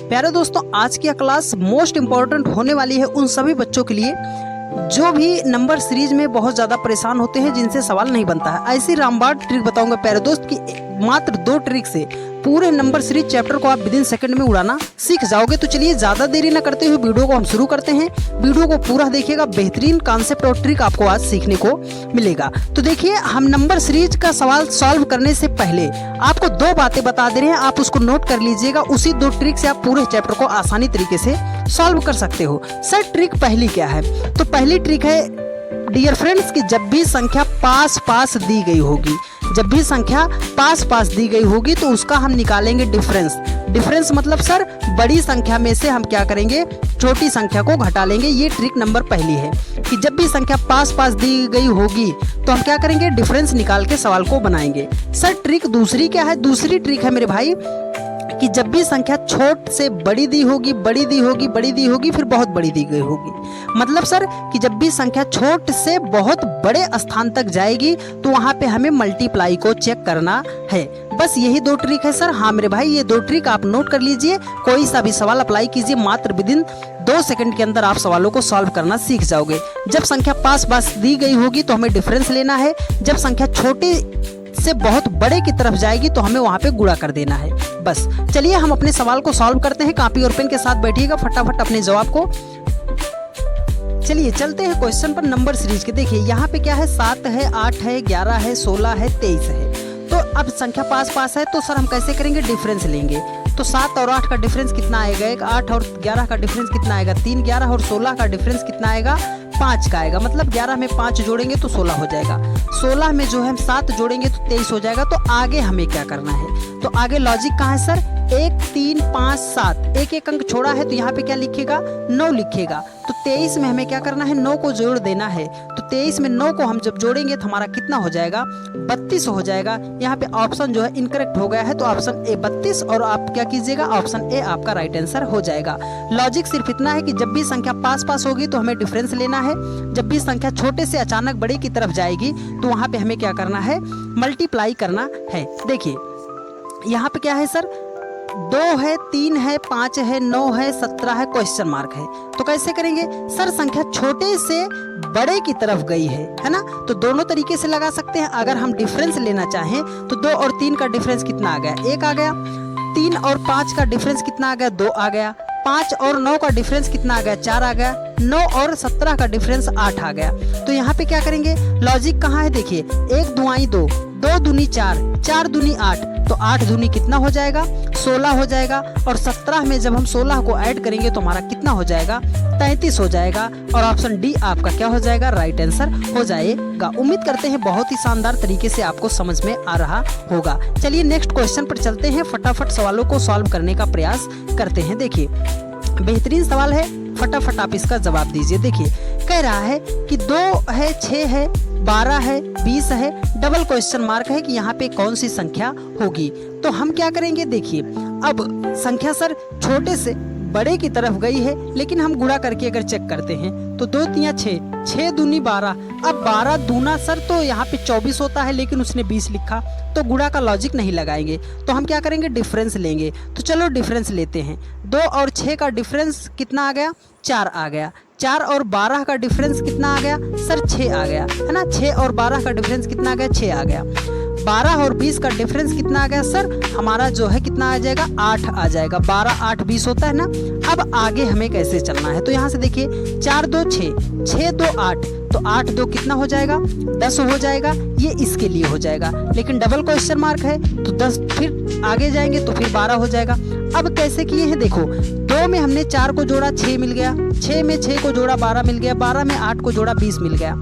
प्यारे दोस्तों, आज की क्लास मोस्ट इम्पॉर्टेंट होने वाली है उन सभी बच्चों के लिए जो भी नंबर सीरीज में बहुत ज़्यादा परेशान होते हैं, जिनसे सवाल नहीं बनता है। ऐसी रामबाण ट्रिक बताऊंगा प्यारे दोस्त कि मात्र 2 ट्रिक से पूरे नंबर सीरीज चैप्टर को आप विदिन सेकंड में उड़ाना सीख जाओगे। तो चलिए ज़्यादा देरी न करते हुए वीडियो को हम शुरू करते हैं। वीडियो को पूरा देखिएगा, बेहतरीन कॉन्सेप्ट और ट्रिक आपको आज सीखने को मिलेगा। तो देखिए, हम नंबर सीरीज का सवाल सॉल्व करने से पहले आपको 2 बातें बता दे रहे हैं, आप उसको नोट कर लीजिएगा। उसी 2 ट्रिक से आप पूरे चैप्टर को आसानी तरीके से सॉल्व कर सकते हो। सर, ट्रिक पहली क्या है? तो पहली ट्रिक है डियर फ्रेंड्स कि जब भी संख्या पास पास दी गई होगी, जब भी संख्या पास पास दी गई होगी तो उसका हम निकालेंगे डिफरेंस। डिफरेंस मतलब सर, बड़ी संख्या में से हम क्या करेंगे, छोटी संख्या को घटा लेंगे। ये ट्रिक नंबर पहली है कि जब भी संख्या पास पास दी गई होगी तो हम क्या करेंगे, डिफरेंस निकाल के सवाल को बनाएंगे। सर, ट्रिक दूसरी क्या है? दूसरी ट्रिक है मेरे भाई कि जब भी संख्या छोट से बड़ी दी होगी, बड़ी दी होगी, बड़ी दी होगी, फिर बहुत बड़ी दी गई होगी। मतलब सर कि जब भी संख्या छोट से बहुत बड़े स्थान तक जाएगी तो वहाँ पे हमें मल्टीप्लाई को चेक करना है। बस यही 2 ट्रिक है सर। हाँ मेरे भाई, ये 2 ट्रिक आप नोट कर लीजिए। कोई सा भी सवाल अप्लाई कीजिए, मात्र विदिन 2 सेकंड के अंदर आप सवालों को सॉल्व करना सीख जाओगे। जब संख्या पास पास दी गई होगी तो हमें डिफरेंस लेना है। जब संख्या छोटी से बहुत बड़े की तरफ जाएगी तो हमें वहाँ पे गुणा कर देना है। बस चलिए हम अपने सवाल को सॉल्व करते हैं। कॉपी और पेन के साथ बैठिएगा, फटाफट अपने जवाब को। चलिए चलते हैं क्वेश्चन पर नंबर सीरीज के। देखिए यहाँ पे क्या है, 7 है, 8 है, 11 है, 16 है, 23 है। तो अब संख्या पास पास है तो सर हम कैसे करेंगे, डिफरेंस लेंगे। तो 7 और 8 का डिफरेंस कितना आएगा? 1। 8 और 11 का डिफरेंस कितना आएगा? 3। 11 और 16 का डिफरेंस कितना आएगा? 5 का आएगा। मतलब 11 में 5 जोड़ेंगे तो 16 हो जाएगा। 16 में जो है हम 7 जोड़ेंगे तो 23 हो जाएगा। तो आगे हमें क्या करना है? तो आगे लॉजिक कहाँ है सर? 1 3 5 7, एक अंक छोड़ा है तो यहाँ पे क्या लिखेगा, 9 लिखेगा। तो 23 में हमें क्या करना है, 9 को जोड़ देना है। तो 23 में 9 को हम जब जोड़ेंगे तो हमारा कितना हो जाएगा, 32 हो जाएगा। यहाँ पे ऑप्शन जो है इनकरेक्ट हो गया है, तो ऑप्शन ए 32 और आप क्या कीजिएगा, ऑप्शन ए आपका राइट आंसर हो जाएगा। लॉजिक सिर्फ इतना है कि जब भी संख्या पास पास होगी तो हमें डिफरेंस लेना है। जब भी संख्या छोटे से अचानक बड़े की तरफ जाएगी तो वहाँ पे हमें क्या करना है, मल्टीप्लाई करना है। देखिए यहाँ पे क्या है सर, 2 है, 3 है, 5 है, 9 है, 17 है, क्वेश्चन मार्क है। तो कैसे करेंगे सर? संख्या छोटे से बड़े की तरफ गई है ना? तो दोनों तरीके से लगा सकते हैं। अगर हम डिफरेंस लेना चाहें तो 2 और 3 का डिफरेंस कितना आ गया, 1 आ गया। 3 और 5 का डिफरेंस कितना आ गया, 2 आ गया। 5 और 9 का डिफरेंस कितना आ गया, 4 आ गया। 9 और 17 का डिफरेंस 8 आ गया। तो यहाँ पे क्या करेंगे, लॉजिक कहाँ है? देखिए 1 दुआई 2, 2 दूनी 4, 4 दूनी 8, तो 8 दूनी कितना हो जाएगा, 16 हो जाएगा। और 17 में जब हम 16 को ऐड करेंगे तो हमारा कितना हो जाएगा, 33 हो जाएगा। और ऑप्शन डी आपका क्या हो जाएगा, राइट आंसर हो जाएगा। उम्मीद करते हैं बहुत ही शानदार तरीके से आपको समझ में आ रहा होगा। चलिए नेक्स्ट क्वेश्चन पर चलते हैं, फटाफट सवालों को सॉल्व करने का प्रयास करते हैं। देखिए बेहतरीन सवाल है, फटाफट आप इसका जवाब दीजिए। देखिए कह रहा है कि 2 है, 6 है, 12 है, 20 है, डबल क्वेश्चन मार्क है कि यहाँ पे कौन सी संख्या होगी। तो हम क्या करेंगे, देखिए अब संख्या सर छोटे से बड़े की तरफ गई है, लेकिन हम गुणा करके अगर चेक करते हैं तो 2 3 6, 6 दूनी 12। अब 12 दूना सर तो यहाँ पे 24 होता है, लेकिन उसने 20 लिखा तो गुणा का लॉजिक नहीं लगाएंगे। तो हम क्या करेंगे, डिफरेंस लेंगे। तो चलो डिफरेंस लेते हैं। 2 और 6 का डिफरेंस कितना आ गया, 4 आ गया। 4 और 12 का डिफरेंस कितना आ गया सर, 6 आ गया, है ना? 6 और 12 का डिफरेंस कितना आ गया, 6 आ गया। 12 और 20 का डिफरेंस कितना आ गया सर, हमारा जो है कितना आ जाएगा, 8 आ जाएगा। 12 8 20 होता है ना। अब आगे हमें कैसे चलना है, तो यहाँ से देखिए 4 2 6, 6 2 8, तो 8 2 कितना हो जाएगा, 10 हो जाएगा। ये इसके लिए हो जाएगा, लेकिन डबल क्वेश्चन मार्क है तो 10, फिर आगे जाएंगे तो फिर 12 हो जाएगा। अब कैसे किए हैं, देखो 2 में हमने 4 को जोड़ा, 6 मिल गया। 6 में 6 को जोड़ा, 12 मिल गया। 12 में 8 को जोड़ा, 20 मिल गया।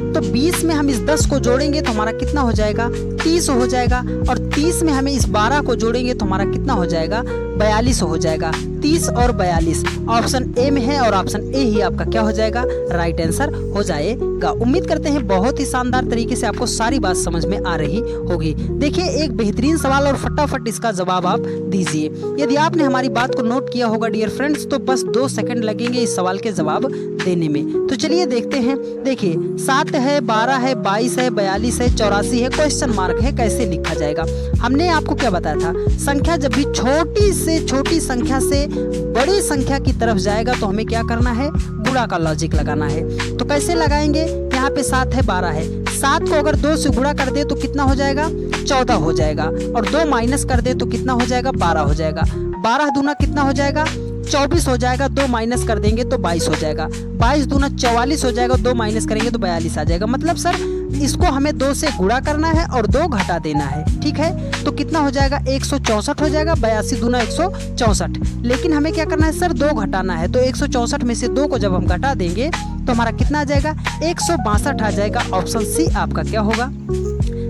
तो 20 में हम इस 10 को जोड़ेंगे तो हमारा कितना हो जाएगा, 30 हो जाएगा। और 30 में हमें इस 12 को जोड़ेंगे तो हमारा कितना हो जाएगा, 42 हो जाएगा। 30 और 42 ऑप्शन ए में है और ऑप्शन ए ही आपका क्या हो जाएगा, राइट आंसर हो जाएगा। उम्मीद करते हैं बहुत ही शानदार तरीके से आपको सारी बात समझ में आ रही होगी। देखिए एक बेहतरीन सवाल और फटाफट इसका जवाब आप दीजिए। यदि आपने हमारी बात को नोट किया होगा डियर फ्रेंड्स, तो बस 2 सेकंड लगेंगे इस सवाल के जवाब देने में। तो चलिए देखते हैं। देखिए 7 है, 12 है, 22 है, 42 है, 84 है, क्वेश्चन मार्क है, कैसे लिखा जाएगा। हमने आपको क्या बताया था, संख्या जब भी छोटी से से छोटी संख्या से बड़ी संख्या की तरफ जाएगा तो हमें क्या करना है, गुणा का लॉजिक लगाना है। तो कैसे लगाएंगे, यहाँ पे 7 है 12 है, 7 को अगर 2 से गुणा कर दे तो कितना हो जाएगा, 14 हो जाएगा, और 2 माइनस कर दे तो कितना हो जाएगा, 12 हो जाएगा। 12 दूना कितना हो जाएगा, 24 हो जाएगा, 2 माइनस कर देंगे तो 22 हो जाएगा। 22 दूना 44 हो जाएगा, 2 माइनस करेंगे तो 42 आ जाएगा। मतलब सर इसको हमें 2 से गुणा करना है और 2 घटा देना है, ठीक है। तो कितना हो जाएगा, 164 हो जाएगा, 82 दूना 164। लेकिन हमें क्या करना है सर, 2 घटाना है, तो 164 में से 2 को जब हम घटा देंगे तो हमारा कितना आ जाएगा, 162 आ जाएगा। ऑप्शन सी आपका क्या होगा,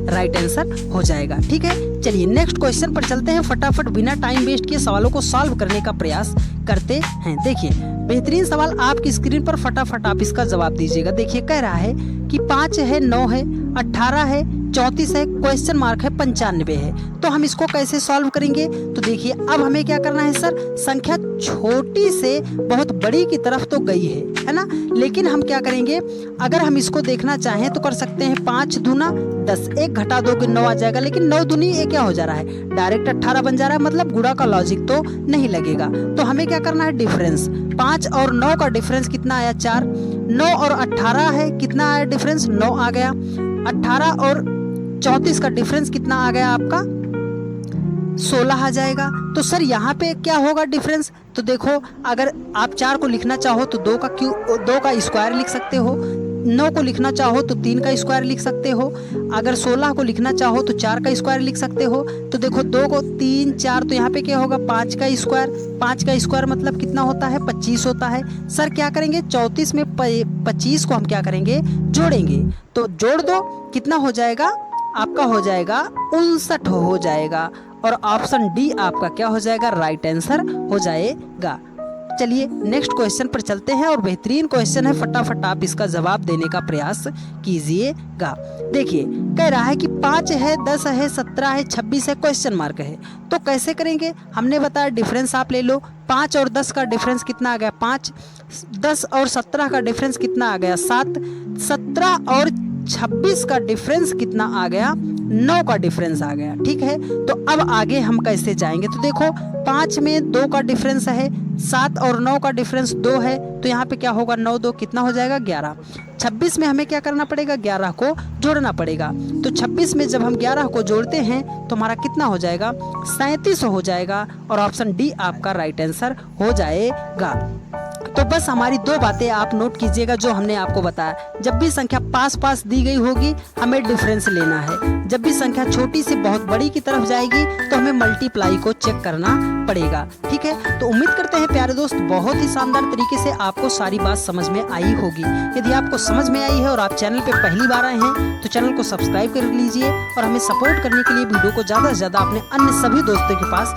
राइट आंसर हो जाएगा, ठीक है। चलिए नेक्स्ट क्वेश्चन पर चलते हैं, फटाफट बिना टाइम वेस्ट किए सवालों को सॉल्व करने का प्रयास करते हैं। देखिए बेहतरीन सवाल आपकी स्क्रीन पर, फटाफट आप इसका जवाब दीजिएगा। देखिए कह रहा है कि 5 है, 9 है, 18 है, 34 है, क्वेश्चन मार्क है, 95 है। तो हम इसको कैसे सॉल्व करेंगे, तो देखिए अब हमें क्या करना है सर, संख्या छोटी से बहुत बड़ी की तरफ तो गई है ना, लेकिन हम क्या करेंगे, अगर हम इसको देखना चाहें तो कर सकते हैं 5 दूना 10, 1 घटा दोगे 9 आ जाएगा, लेकिन 9 दूनी ये क्या हो जा रहा है, डायरेक्ट 18 बन जा रहा है, मतलब गुणा का लॉजिक तो नहीं लगेगा। तो हमें क्या करना है, डिफरेंस 5 और 9 का डिफरेंस कितना आया, 4। 9 और 18 है, कितना आया डिफरेंस, 9 आ गया। 18 और 34 का डिफरेंस कितना आ गया आपका, 16 आ जाएगा। तो सर यहाँ पे क्या होगा डिफरेंस, तो देखो अगर आप 4 को लिखना चाहो तो 2 का स्क्वायर लिख सकते हो, 9 को लिखना चाहो तो 3 का स्क्वायर लिख सकते हो, अगर 16 को लिखना चाहो तो 4 का स्क्वायर लिख सकते हो। तो देखो 2 को 3 4, तो यहाँ पे क्या होगा, 5 का स्क्वायर। 5 का स्क्वायर मतलब कितना होता है, 25 होता है। सर क्या करेंगे, 34 में 25 को हम क्या करेंगे, जोड़ेंगे। तो जोड़ दो, कितना हो जाएगा आपका, हो जाएगा 59 हो जाएगा, और ऑप्शन डी आपका क्या हो जाएगा, राइट आंसर हो जाएगा। चलिए नेक्स्ट क्वेश्चन पर चलते हैं, और बेहतरीन क्वेश्चन है, फटाफट आप इसका जवाब देने का प्रयास कीजिएगा। देखिए कह रहा है कि 5 है, 10 है, 17 है, 26 है, क्वेश्चन मार्क है। तो कैसे करेंगे, हमने बताया डिफरेंस आप ले लो। 5 और 10 का डिफरेंस कितना आ गया, 5। 10 और 17 का डिफरेंस कितना आ गया, 7। 17 और 26 का डिफरेंस कितना आ गया, 9 का डिफरेंस आ गया, ठीक है। तो अब आगे हम कैसे जाएंगे, तो देखो 5 में 2 का डिफरेंस है, 7 और 9 का डिफरेंस 2 है, तो यहाँ पे क्या होगा, 9 2 कितना हो जाएगा, 11। 26 में हमें क्या करना पड़ेगा, 11 को जोड़ना पड़ेगा। तो 26 में जब हम 11 को जोड़ते हैं तो हमारा कितना हो जाएगा, 37 हो जाएगा, और ऑप्शन डी आपका राइट आंसर हो जाएगा। तो बस हमारी 2 बातें आप नोट कीजिएगा जो हमने आपको बताया। जब भी संख्या पास पास दी गई होगी हमें डिफरेंस लेना है, जब भी संख्या छोटी से बहुत बड़ी की तरफ जाएगी तो हमें मल्टीप्लाई को चेक करना पड़ेगा, ठीक है। तो उम्मीद करते हैं प्यारे दोस्त बहुत ही शानदार तरीके से आपको सारी बात समझ में आई होगी। यदि आपको समझ में आई है और आप चैनल पे पहली बार आए हैं तो चैनल को सब्सक्राइब कर लीजिए, और हमें सपोर्ट करने के लिए वीडियो को ज़्यादा से ज़्यादा अपने अन्य सभी दोस्तों के पास